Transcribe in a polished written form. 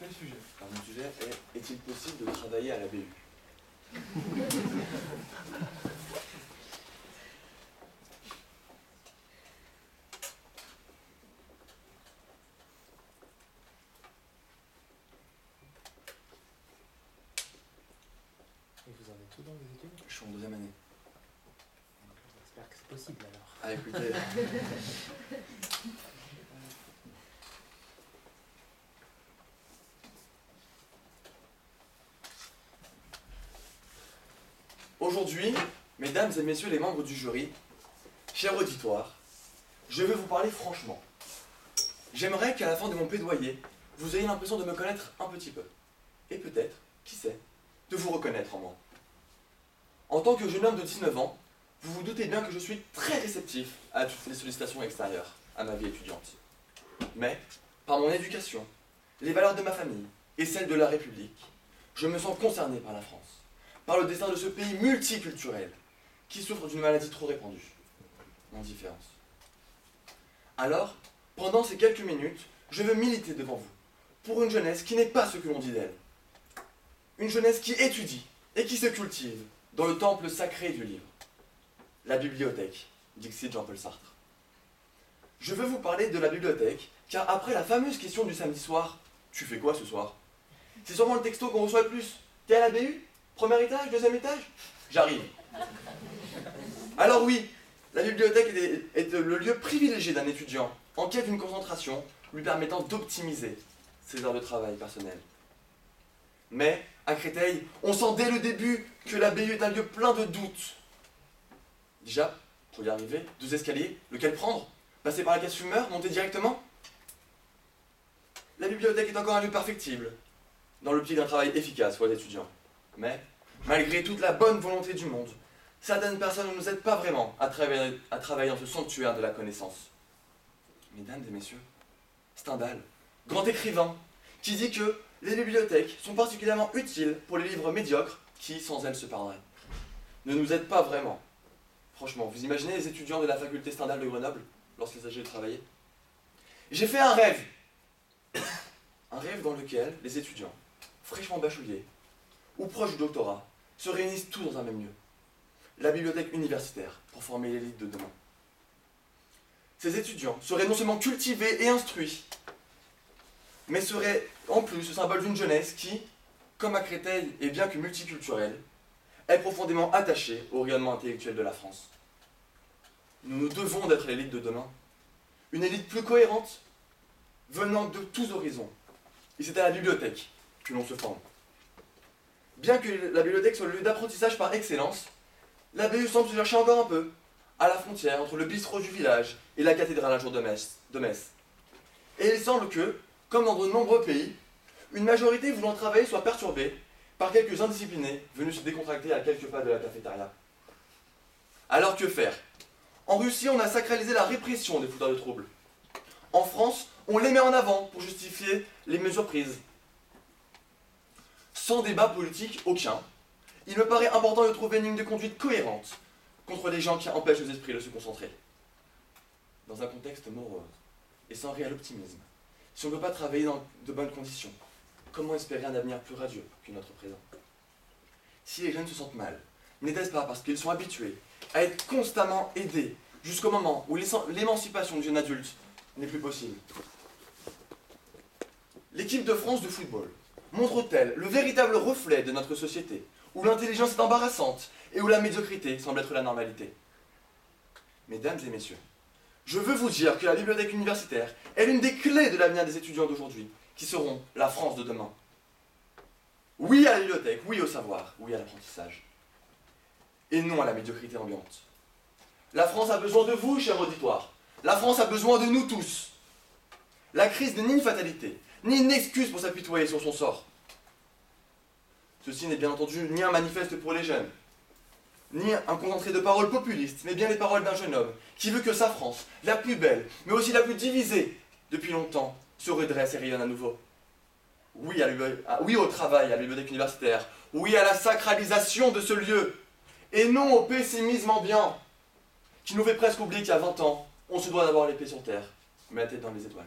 Quel sujet? Alors, mon sujet est: est-il possible de travailler à la BU? Et vous en êtes où dans vos études? Je suis en deuxième année. J'espère que c'est possible alors. Ah, écoutez. Aujourd'hui, mesdames et messieurs les membres du jury, cher auditoire, je vais vous parler franchement. J'aimerais qu'à la fin de mon plaidoyer, vous ayez l'impression de me connaître un petit peu. Et peut-être, qui sait, de vous reconnaître en moi. En tant que jeune homme de 19 ans, vous vous doutez bien que je suis très réceptif à toutes les sollicitations extérieures à ma vie étudiante. Mais, par mon éducation, les valeurs de ma famille et celles de la République, je me sens concerné par la France, par le destin de ce pays multiculturel qui souffre d'une maladie trop répandue, l'indifférence. Alors, pendant ces quelques minutes, je veux militer devant vous pour une jeunesse qui n'est pas ce que l'on dit d'elle. Une jeunesse qui étudie et qui se cultive dans le temple sacré du livre. La bibliothèque, dixit Jean-Paul Sartre. Je veux vous parler de la bibliothèque, car après la fameuse question du samedi soir, tu fais quoi ce soir? C'est sûrement le texto qu'on reçoit le plus. T'es à la BU? Premier étage? Deuxième étage? J'arrive. Alors oui, la bibliothèque est le lieu privilégié d'un étudiant, en quête d'une concentration lui permettant d'optimiser ses heures de travail personnelles. Mais, à Créteil, on sent dès le début que la BU est un lieu plein de doutes. Déjà, pour y arriver, 2 escaliers, lequel prendre? Passer par la case fumeur, monter directement? La bibliothèque est encore un lieu perfectible, dans l'optique d'un travail efficace pour les étudiants. Mais, malgré toute la bonne volonté du monde, certaines personnes ne nous aident pas vraiment à travailler dans ce sanctuaire de la connaissance. Mesdames et messieurs, Stendhal, grand écrivain, qui dit que les bibliothèques sont particulièrement utiles pour les livres médiocres qui, sans elles, se perdraient, ne nous aident pas vraiment. Franchement, vous imaginez les étudiants de la faculté Stendhal de Grenoble lorsqu'il s'agit de travailler? J'ai fait un rêve. Un rêve dans lequel les étudiants, fraîchement bacheliers ou proches du doctorat, se réunissent tous dans un même lieu. La bibliothèque universitaire, pour former l'élite de demain. Ces étudiants seraient non seulement cultivés et instruits, mais seraient en plus le symbole d'une jeunesse qui, comme à Créteil et bien que multiculturelle, est profondément attachée au rayonnement intellectuel de la France. Nous nous devons d'être l'élite de demain. Une élite plus cohérente, venant de tous horizons. Et c'est à la bibliothèque que l'on se forme. Bien que la bibliothèque soit le lieu d'apprentissage par excellence, la BU semble se chercher encore un peu, à la frontière entre le bistrot du village et la cathédrale un jour de Metz. Et il semble que, comme dans de nombreux pays, une majorité voulant travailler soit perturbée par quelques indisciplinés venus se décontracter à quelques pas de la cafétéria. Alors que faire? En Russie, on a sacralisé la répression des fouteurs de troubles. En France, on les met en avant pour justifier les mesures prises. Sans débat politique aucun, il me paraît important de trouver une ligne de conduite cohérente contre les gens qui empêchent les esprits de se concentrer. Dans un contexte morose et sans réel optimisme, si on ne peut pas travailler dans de bonnes conditions, comment espérer un avenir plus radieux que notre présent? Si les jeunes se sentent mal, n'était-ce pas parce qu'ils sont habitués à être constamment aidés jusqu'au moment où l'émancipation du jeune adulte n'est plus possible? L'équipe de France de football montre-t-elle le véritable reflet de notre société, où l'intelligence est embarrassante et où la médiocrité semble être la normalité? Mesdames et messieurs, je veux vous dire que la bibliothèque universitaire est l'une des clés de l'avenir des étudiants d'aujourd'hui, qui seront la France de demain. Oui à la bibliothèque, oui au savoir, oui à l'apprentissage. Et non à la médiocrité ambiante. La France a besoin de vous, cher auditoire. La France a besoin de nous tous. La crise n'est ni une fatalité, ni une excuse pour s'apitoyer sur son sort. Ceci n'est bien entendu ni un manifeste pour les jeunes, ni un concentré de paroles populistes, mais bien les paroles d'un jeune homme qui veut que sa France, la plus belle, mais aussi la plus divisée depuis longtemps, se redresse et rayonne à nouveau. Oui, oui au travail à la bibliothèque universitaire, oui à la sacralisation de ce lieu, et non au pessimisme ambiant, qui nous fait presque oublier qu'il y a 20 ans, on se doit d'avoir les pieds sur terre, mais la tête dans les étoiles.